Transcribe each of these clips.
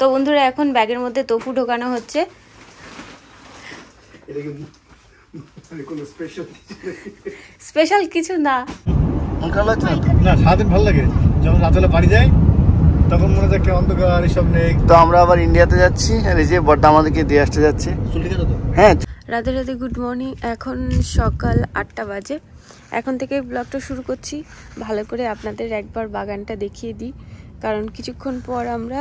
তো বন্ধুরা এখন ব্যাগের মধ্যে তোফু ঢোকানো হচ্ছে। স্পেশাল কিছু না, সারাদিন ভালো লাগে যখন রাতে বাড়ি যাই তখন মনে হয় অন্ধকার এসব নেই। তো আমরা আবার ইন্ডিয়াতে যাচ্ছি আর এই যে বড়দা আমাদেরকে দিয়ে আসতে যাচ্ছে। হ্যাঁ, রাধে রাধে, গুড মর্নিং। এখন সকাল 8টা বাজে। এখন থেকে ব্লগটা শুরু করছি। ভালো করে আপনাদের একবার বাগানটা দেখিয়ে দিই, কারণ কিছুক্ষণ পর আমরা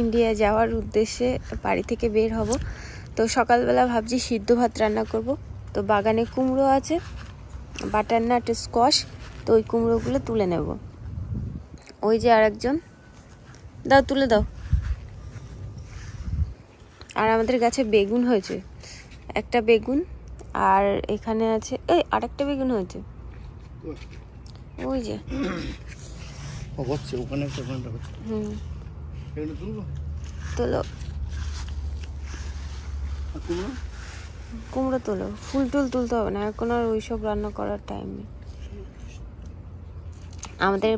ইন্ডিয়া যাওয়ার উদ্দেশ্যে বাড়ি থেকে বের হব। তো সকালবেলা ভাবছি সিদ্ধ ভাত রান্না করব। তো বাগানে কুমড়ো আছে, বাটারনাট, স্কোয়াশ, তো ওই কুমড়োগুলো তুলে নেব। ওই যে আরেকজন, দাও তুলে দাও। আর আমাদের গাছে বেগুন হয়েছে, একটা বেগুন, আর এখানে আছে এই আরেকটা বেগুন হয়েছে, ওই যে হচ্ছে ওখানে একটা ঘন্টা হচ্ছে। এগুলো তুলবো, তোলো কুমড়ো তোলো, ফুল টুল তুলতে হবে না এখন, আর ওইসব রান্না করার টাইম নেই। আমাদের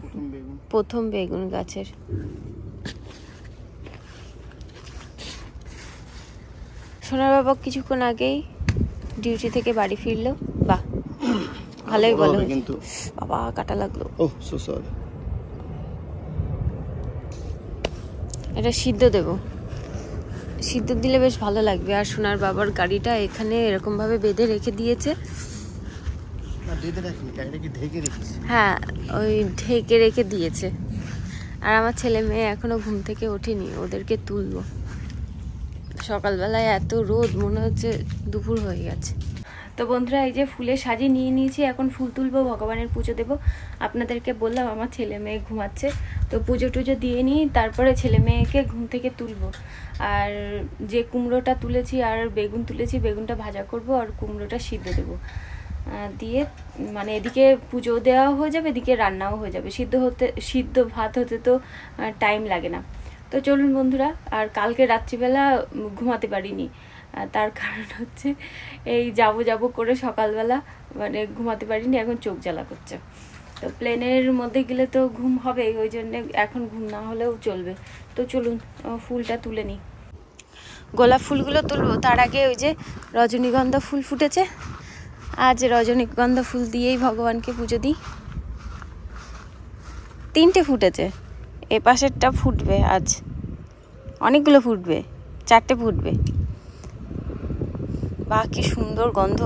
প্রথম বেগুন গাছের। সোনার বাবা কিছুক্ষণ আগেই ডিউটি থেকে বাড়ি ফিরলো। বাহ, ভালোই বলো, কিন্তু বাবা কাটা লাগলো। এটা সিদ্ধ দেব, সিদ্ধ দিলে বেশ ভালো লাগবে। আর সোনার বাবার গাড়িটা এখানে এরকম ভাবে বেঁধে রেখে দিয়েছে। হ্যাঁ, ওই ঢেকে রেখে দিয়েছে। আর আমার ছেলে মেয়ে এখনো ঘুম থেকে ওঠেনি, ওদেরকে তুলবো। সকালবেলায় এত রোদ, মনে হচ্ছে দুপুর হয়ে গেছে। তো বন্ধুরা, এই যে ফুলে সাজিয়ে নিয়ে নিয়েছি, এখন ফুল তুলবো, ভগবানের পুজো দেব। আপনাদেরকে বললাম আমার ছেলে মেয়ে ঘুমাচ্ছে, তো পুজো টুজো দিয়ে নিই, তারপরে ছেলে মেয়েকে ঘুম থেকে তুলবো। আর যে কুমড়োটা তুলেছি আর বেগুন তুলেছি, বেগুনটা ভাজা করব আর কুমড়োটা সিদ্ধ দেবো দিয়ে, মানে এদিকে পুজো দেওয়া হয়ে যাবে, এদিকে রান্নাও হয়ে যাবে। সিদ্ধ ভাত হতে তো টাইম লাগে না। তো চলুন বন্ধুরা, আর কালকে রাত্রিবেলা ঘুমাতে পারিনি, তার কারণ হচ্ছে এই যাব করে সকালবেলা মানে ঘুমাতে পারিনি, এখন চোখ জ্বালা করছে। তো প্লেনের মধ্যে গেলে তো ঘুম হবে, ওই জন্যে এখন ঘুম না হলেও চলবে। তো চলুন ফুলটা তুলে নিই। গোলাপ ফুলগুলো তুলবো, তার আগে ওই যে রজনীগন্ধা ফুল ফুটেছে, আজ রজনীগন্ধা ফুল দিয়েই ভগবানকে পুজো দিই। 3টে ফুটেছে, এ পাশেরটা ফুটবে আজ, অনেকগুলো ফুটবে, 4টে ফুটবে। বাহ, কি সুন্দর গন্ধ।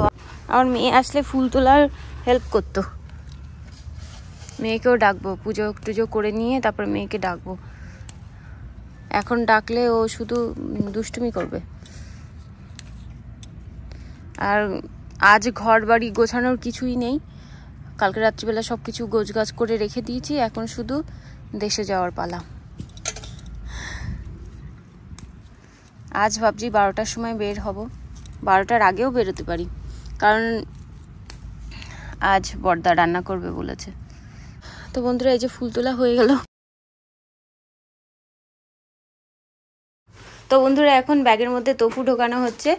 আমার মেয়ে আসলে ফুল তোলার হেল্প করতো। মেয়েকেও ডাকবো, পুজো টুজো করে নিয়ে তারপর মেয়েকে ডাকবো। এখন ডাকলে ও শুধু দুষ্টুমি করবে। আর আজ ঘর বাড়ি গোছানোর কিছুই নেই, কালকে রাত্রিবেলা সব কিছু গোছগাছ করে রেখে দিয়েছি, এখন শুধু দেশে যাওয়ার পালা। আজ ভাবছি 12টার সময় বের হব, 12টার আগেও বেরোতে পারি, কারণ আজ বড়দা রান্না করবে বলেছে। তো বন্ধুরা, এই যে ফুল তোলা হয়ে গেল। তো বন্ধুরা, এখন ব্যাগের মধ্যে তোফু ঢোকানো হচ্ছে।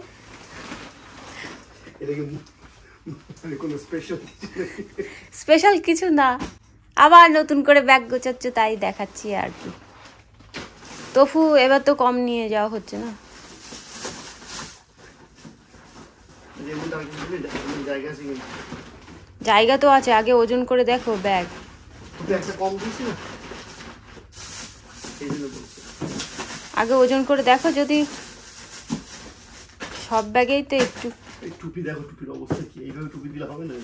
স্পেশাল কিছু না, আবার নতুন করে ব্যাগ গোছাচ্ছে তাই দেখাচ্ছি আর কি। তোফু এবার তো কম নিয়ে যাওয়া হচ্ছে না। জায়গা তো আছে, আগে ওজন করে দেখো ব্যাগ। আগে ওজন করে দেখো, যদি সব ব্যাগেই তো একটু। টুপি দেখো, টুপির অবস্থা কি, এইভাবে টুপি দিলে হবে না।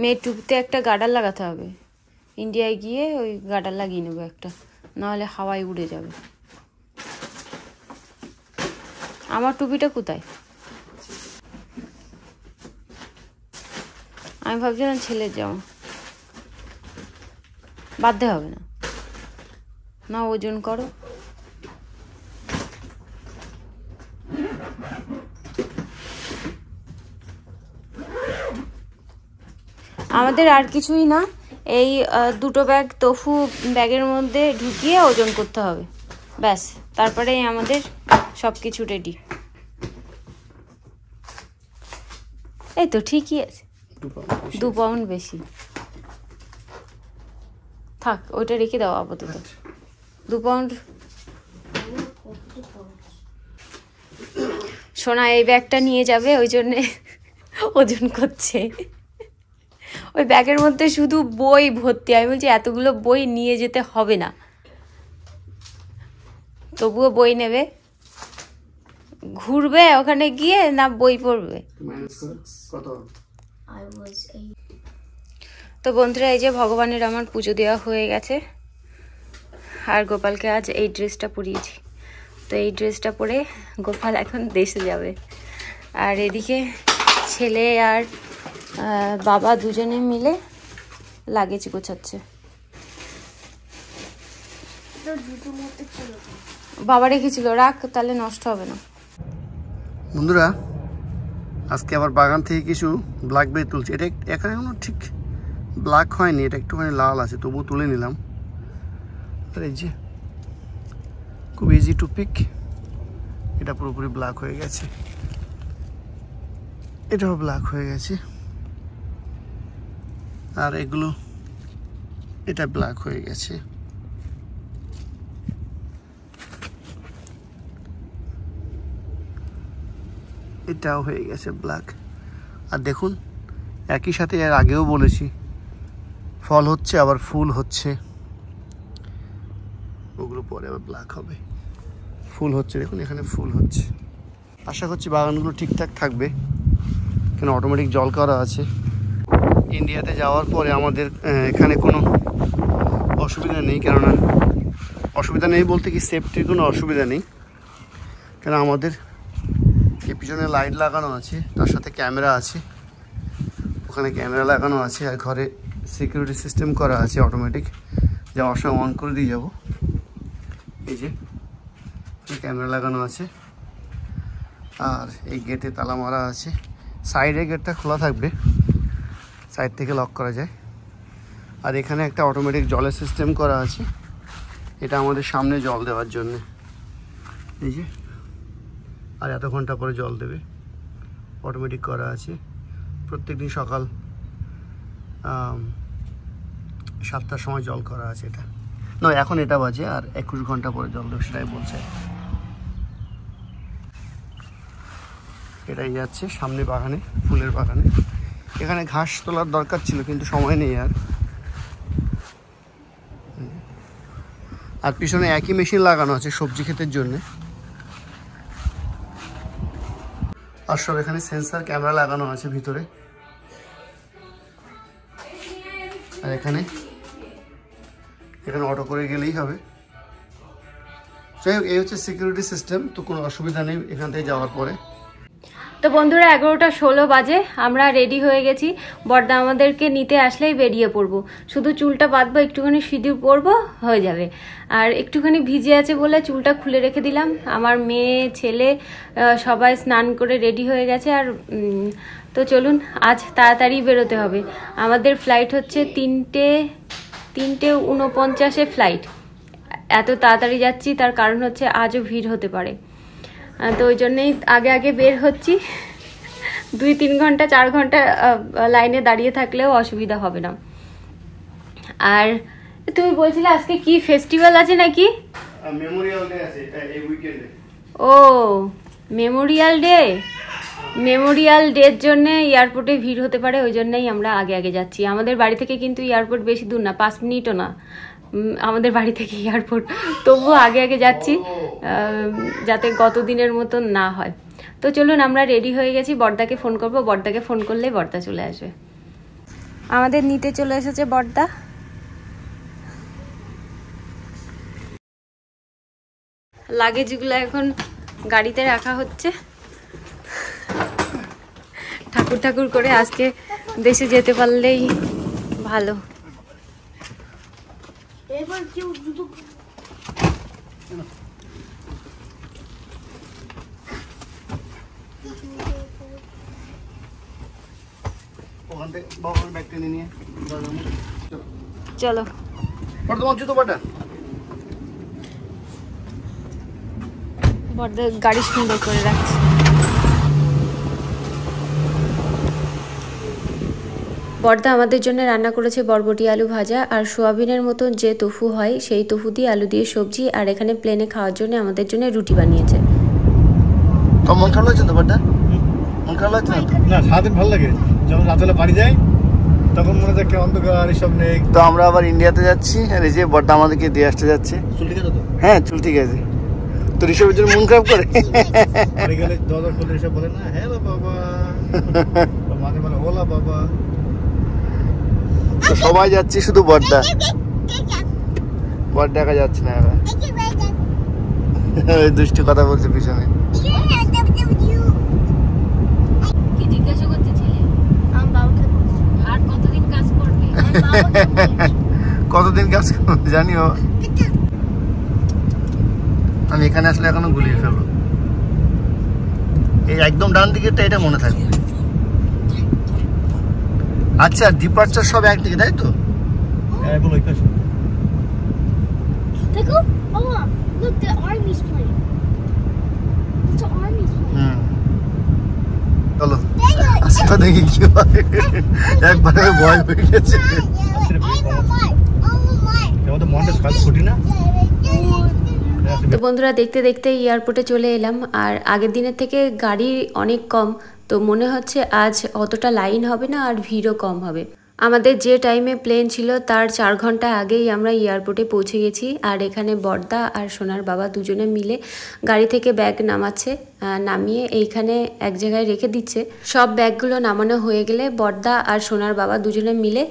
মেয়ের টুপিতে একটা গার্ডার লাগাতে হবে, ইন্ডিয়ায় গিয়ে ওই গার্ডার লাগিয়ে নেবো একটা, নাহলে হাওয়ায় উড়ে যাবে। আমার টুপিটা কোথায়? আমি ভাবছিলাম ছেলের জামা, বাধ্য হবে না, না ওজন করো। আমাদের আর কিছুই না, এই দুটো ব্যাগ তোফু ব্যাগের মধ্যে ঢুকিয়ে ওজন করতে হবে, ব্যাস, তারপরে আমাদের সব কিছু রেডি। এই তো ঠিকই আছে। 2 পাউন্ড বেশি। থাক, ওইটা রেখে দাও আপাতত। 2 পাউন্ড। সোনা এই ব্যাগটা নিয়ে যাবে, ওই জন্যে ওজন করছে। ওই ব্যাগের মধ্যে শুধু বই ভর্তি। আমি বলছি এতগুলো বই নিয়ে যেতে হবে না, তবুও বই নেবে। ঘুরবে ওখানে গিয়ে না বই পড়বে। তো বন্ধুরা, এই যে ভগবানের আমার পুজো দেওয়া হয়ে গেছে, আর গোপালকে আজ এই ড্রেসটা পরিয়েছি। তো এই ড্রেসটা পরে গোপাল এখন দেশে যাবে। আর এদিকে ছেলে আর বাবা দুজনে মিলে লাগেজ গোছাচ্ছে। বাবা রেখেছিল, রাখ, তাহলে নষ্ট হবে না। বন্ধুরা, আজকে আবার বাগান থেকে কিছু ব্ল্যাকবেরি তুলছি। এটা এখানে এখনো ঠিক ব্ল্যাক হয়নি, এটা একটুখানি লাল আছে, তবুও তুলে নিলাম। আর এই যে খুব ইজি টু পিক, এটা পুরোপুরি ব্ল্যাক হয়ে গেছে, এটাও ব্ল্যাক হয়ে গেছে, আর এগুলো এটা ব্ল্যাক হয়ে গেছে। এটাও হয়ে গেছে ব্ল্যাক। আর দেখুন, একই সাথে এর আগেও বলেছি, ফল হচ্ছে আবার ফুল হচ্ছে, ওগুলো পরে আবার ব্ল্যাক হবে। ফুল হচ্ছে, দেখুন এখানে ফুল হচ্ছে। আশা করছি বাগানগুলো ঠিকঠাক থাকবে, কেন অটোমেটিক জল করা আছে। ইন্ডিয়াতে যাওয়ার পরে আমাদের এখানে কোনো অসুবিধা নেই, কেননা অসুবিধা নেই বলতে কি সেফটির কোনো অসুবিধা নেই, কেন আমাদের এই পিছনে লাইট লাগানো আছে, তার সাথে ক্যামেরা আছে, ওখানে ক্যামেরা লাগানো আছে, আর ঘরে সিকিউরিটি সিস্টেম করা আছে অটোমেটিক, যাওয়ার সময় অন করে দিয়ে যাব। এই যে ক্যামেরা লাগানো আছে, আর এই গেটে তালা মারা আছে। সাইডে গেটটা খোলা থাকবে, সাইড থেকে লক করা যায়। আর এখানে একটা অটোমেটিক জলের সিস্টেম করা আছে, এটা আমাদের সামনে জল দেওয়ার জন্য। এই যে, আর এত ঘন্টা পরে জল দেবে, অটোমেটিক করা আছে। প্রত্যেকদিন সকাল 7টার সময় জল করা আছে। এটা নয়, এখন এটা বাজে, আর 21 ঘন্টা পরে জল দেবে, সেটাই বলছে। এটাই যাচ্ছে সামনে বাগানে, ফুলের বাগানে। এখানে ঘাস তোলার দরকার ছিল, কিন্তু সময় নেই আর। আর পিছনে একই মেশিন লাগানো আছে সবজি ক্ষেতের জন্য। আর সব এখানে সেন্সার ক্যামেরা লাগানো আছে ভিতরে। আর এখানে অটো করে গেলেই হবে। যাই হোক, এই হচ্ছে সিকিউরিটি সিস্টেম, তো কোনো অসুবিধা নেই এখান থেকে যাওয়ার পরে। তো বন্ধুরা, 11:16 বাজে, আমরা রেডি হয়ে গেছি। বড়দা আমাদেরকে নিতে আসলেই বেরিয়ে পড়বো। শুধু চুলটা বাঁধবো, একটুখানি সিঁদুর পরবো, হয়ে যাবে। আর একটুখানি ভিজে আছে বলে চুলটা খুলে রেখে দিলাম। আমার মেয়ে ছেলে সবাই স্নান করে রেডি হয়ে গেছে। আর তো চলুন, আজ তাড়াতাড়ি বেরোতে হবে। আমাদের ফ্লাইট হচ্ছে 3:49 ফ্লাইট। এত তাড়াতাড়ি যাচ্ছি তার কারণ হচ্ছে আজও ভিড় হতে পারে, তো ওই জন্যেই আগে বের হচ্ছি। 2-3 ঘন্টা 4 ঘন্টা লাইনে দাঁড়িয়ে থাকলেও অসুবিধা হবে না। আর তুমি বলছিলে আজকে কি ফেস্টিভ্যাল আছে নাকি? মেমোরিয়াল ডে আছে এই উইকেন্ডে। ও, মেমোরিয়াল ডের জন্য এয়ারপোর্টে ভিড় হতে পারে, ওই জন্যই আমরা আগে যাচ্ছি। আমাদের বাড়ি থেকে কিন্তু এয়ারপোর্ট বেশি দূর না, 5 মিনিটও না আমাদের বাড়ি থেকে এয়ারপোর্ট। তবুও আগে যাচ্ছি, যাতে গত দিনের মতন না হয়। তো চলুন, আমরা রেডি হয়ে গেছি। বড়দাকে ফোন করবো, বড়দাকে ফোন করলে বড়দা চলে আসবে। আমাদের নিতে চলে এসেছে বড়দা। লাগেজগুলো এখন গাড়িতে রাখা হচ্ছে। ঠাকুর করে আজকে দেশে যেতে পারলেই ভালো। চলো, বড়দা গাড়ি সুন্দর করে রাখছে। বর্দা আমাদের জন্য রান্না করেছে বরবটি আলু ভাজা আর সোয়াবিনের মতো যে তোফু হয় সেই তোফু দিয়ে আলু দিয়ে সবজি, আর এখানে প্লেনে খাওয়ার জন্য আমাদের জন্য রুটি বানিয়েছে। তো মন খারাপ লাগছে তো বর্দা? মন খারাপ লাগছে না? সারাদিন ভালো লাগে, যখন রাতবেলা বাড়ি যাই তখন মনে হয় অন্ধকার এসব নেই। তো আমরা আবার ইন্ডিয়াতে যাচ্ছি, আর এই যে বর্দা আমাদেরকে দিয়ে আসতে যাচ্ছে। চুল ঠিক আছে তো? হ্যাঁ চুল ঠিক আছে। তো ঋষভের জন্য মন খারাপ করে বাড়ি গেলে দরজা খুলে এসব বলে না হ্যালো বাবা, মাঝে মাঝে ওলা বাবা। তো সবাই যাচ্ছি, শুধু বর্দা দেখা যাচ্ছে না। এবার দুষ্টু কথা বলছে পিছনে। কি জিজ্ঞাসা করতে ছিলে? আর কতদিন কাজ করবে? কতদিন কাজ করবে জানিও। আমি এখানে আসলে এখনো গুলিয়ে ফেলবো। এই একদম ডান দিকেরটা, এটা মনে থাকবে। আচ্ছা ডিপার্চার সব একদিকে, তাই তো? হ্যাঁ বলো এই পাশে। দেখো বাবা, look, the army's plane. It's an army's plane. চলো আচ্ছা দেখি কি হয়। একবারে ভয় পেয়ে গেছে। আমাদের মনটা কাজ ছুটি না। তো বন্ধুরা দেখতে দেখতে এয়ারপোর্টে চলে এলাম, আর আগের দিনের থেকে গাড়ি অনেক কম, তো মনে হচ্ছে আজ অতটা লাইন হবে না আর ভিড়ও কম হবে। আমাদের যে টাইমে প্লেন ছিল তার 4 ঘন্টা আগেই আমরা এয়ারপোর্টে পৌঁছে গেছি, আর এখানে বর্দা আর সোনার বাবা দুজনে মিলে গাড়ি থেকে ব্যাগ নামাচ্ছে, নামিয়ে এইখানে এক জায়গায় রেখে দিচ্ছে। সব ব্যাগগুলো নামানো হয়ে গেলে বর্দা আর সোনার বাবা দুজনে মিলে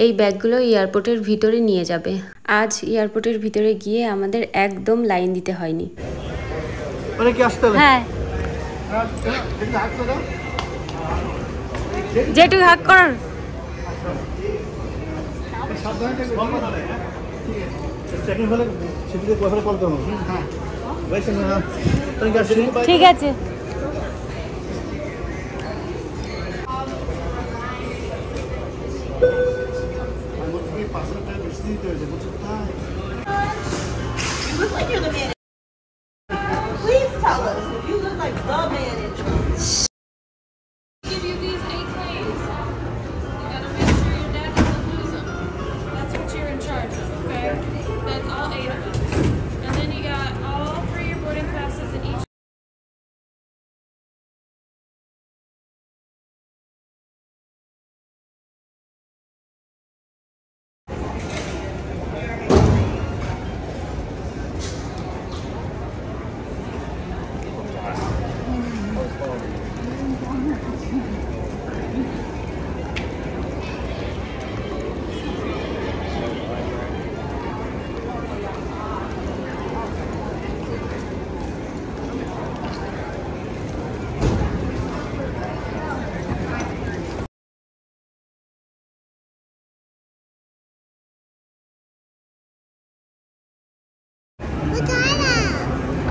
এই ব্যাগগুলো এয়ারপোর্টের ভিতরে নিয়ে যাবে। আজ এয়ারপোর্টের ভিতরে গিয়ে আমাদের একদম লাইন দিতে হয়নি। মানে কি আসতে হবে? হ্যাঁ যেটুকু হাক করার। ঠিক আছে। Please tell us. You look like the man in charge. Give you these 8 claims. You gotta make sure your dad doesn't lose them. That's what you're in charge of, okay? That's all 8 of them. And then you got all 3 your boarding passes in each.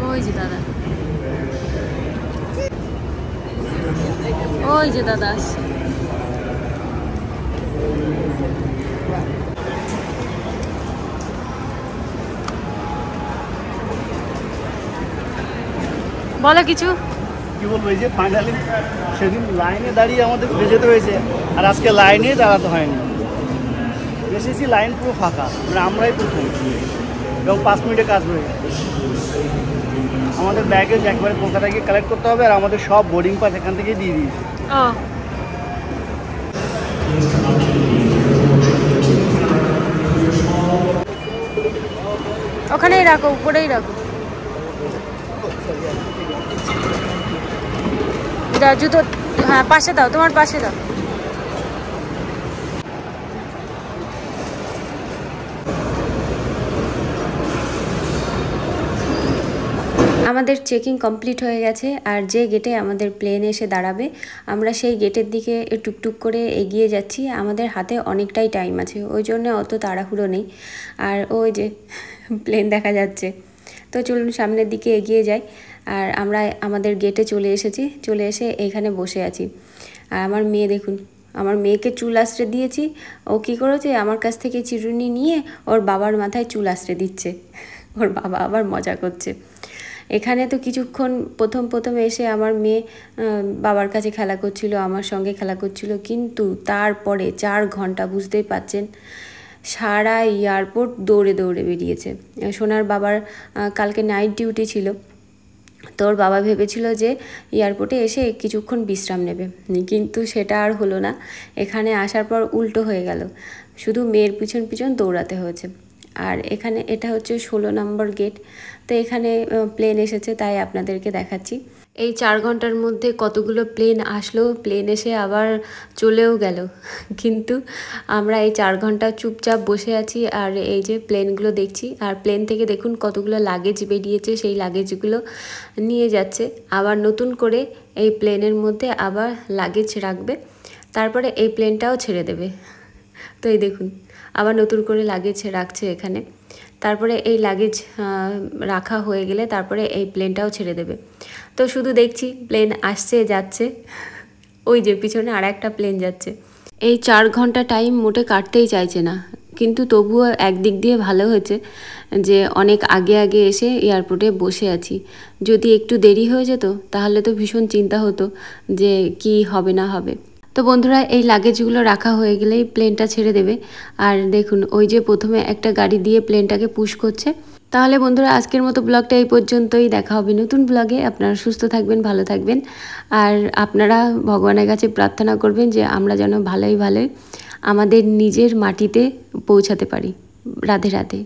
ওই যে দাদা, ওই যে দাদা আসছে। বলো কিছু। কি বলবো, এই যে ফাইনালি সেদিন লাইনে দাঁড়িয়ে আমাদের ফিরে যেতে হয়েছে, আর আজকে লাইনে দাঁড়াতে হয়নি। এসেছি লাইন পুরো ফাঁকা, মানে আমরাই প্রথম, এবং 5 মিনিটে কাজ হয়ে গেছে। আমাদের ব্যাগেজ একবারে কলকাতা গিয়ে কালেক্ট করতে হবে, আর আমাদের সব বোর্ডিং পাস এখান থেকে দিয়ে দিয়েছে। ওখানেই রাখো, উপরেই রাখো। দাও জুতো, হ্যাঁ পাশে দাও, তোমার পাশে দাও। আমাদের চেকিং কমপ্লিট হয়ে গেছে, আর যে গেটে আমাদের প্লেন এসে দাঁড়াবে আমরা সেই গেটের দিকে টুকটুক করে এগিয়ে যাচ্ছি। আমাদের হাতে অনেকটাই টাইম আছে, ওই জন্য অত তাড়াহুড়ো নেই। আর ওই যে প্লেন দেখা যাচ্ছে, তো চলুন সামনের দিকে এগিয়ে যাই। আর আমরা আমাদের গেটে চলে এসেছি, চলে এসে এইখানে বসে আছি। আর আমার মেয়ে দেখুন, আমার মেয়েকে চুল আশ্রে দিয়েছি, ও কী করেছে আমার কাছ থেকে চিরুনি নিয়ে ওর বাবার মাথায় চুল আশ্রে দিচ্ছে। ওর বাবা আবার মজা করছে। এখানে তো কিছুক্ষণ প্রথম এসে আমার মেয়ে বাবার কাছে খেলা করছিল, আমার সঙ্গে খেলা করছিল, কিন্তু তারপরে 4 ঘন্টা বুঝতেই পাচ্ছেন সারা এয়ারপোর্ট দৌড়ে দৌড়ে বেরিয়েছে। সোনার বাবার কালকে নাইট ডিউটি ছিল, তোর বাবা ভেবেছিল যে এয়ারপোর্টে এসে কিছুক্ষণ বিশ্রাম নেবে, কিন্তু সেটা আর হলো না। এখানে আসার পর উল্টো হয়ে গেল, শুধু মেয়ের পিছন দৌড়াতে হয়েছে। আর এখানে এটা হচ্ছে 16 নম্বর গেট। তো এখানে প্লেন এসেছে, তাই আপনাদেরকে দেখাচ্ছি। এই 4 ঘন্টার মধ্যে কতগুলো প্লেন আসলো, প্লেন এসে আবার চলেও গেল, কিন্তু আমরা এই 4 ঘন্টা চুপচাপ বসে আছি আর এই যে প্লেনগুলো দেখছি। আর প্লেন থেকে দেখুন কতগুলো লাগেজ বেরিয়েছে, সেই লাগেজগুলো নিয়ে যাচ্ছে। আবার নতুন করে এই প্লেনের মধ্যে আবার লাগেজ রাখবে, তারপরে এই প্লেনটাও ছেড়ে দেবে। তো এই দেখুন আবার নতুন করে লাগেজ রাখছে এখানে, তারপরে এই লাগেজ রাখা হয়ে গেলে তারপরে এই প্লেনটাও ছেড়ে দেবে। তো শুধু দেখছি প্লেন আসছে যাচ্ছে, ওই যে পিছনে আর একটা প্লেন যাচ্ছে। এই 4 ঘন্টা টাইম মোটে কাটতেই চাইছে না, কিন্তু তবুও একদিক দিয়ে ভালো হয়েছে যে অনেক আগে এসে এয়ারপোর্টে বসে আছি। যদি একটু দেরি হয়ে যেত তাহলে তো ভীষণ চিন্তা হতো যে কি হবে না হবে। তো বন্ধুরা, এই লাগেজগুলো রাখা হয়ে গেলেই প্লেনটা ছেড়ে দেবে। আর দেখুন ওই যে প্রথমে একটা গাড়ি দিয়ে প্লেনটাকে পুশ করছে। তাহলে বন্ধুরা, আজকের মতো ব্লগটা এই পর্যন্তই। দেখা হবে নতুন ব্লগে। আপনারা সুস্থ থাকবেন, ভালো থাকবেন, আর আপনারা ভগবানের কাছে প্রার্থনা করবেন যে আমরা যেন ভালোই আমাদের নিজের মাটিতে পৌঁছাতে পারি। রাধে রাধে।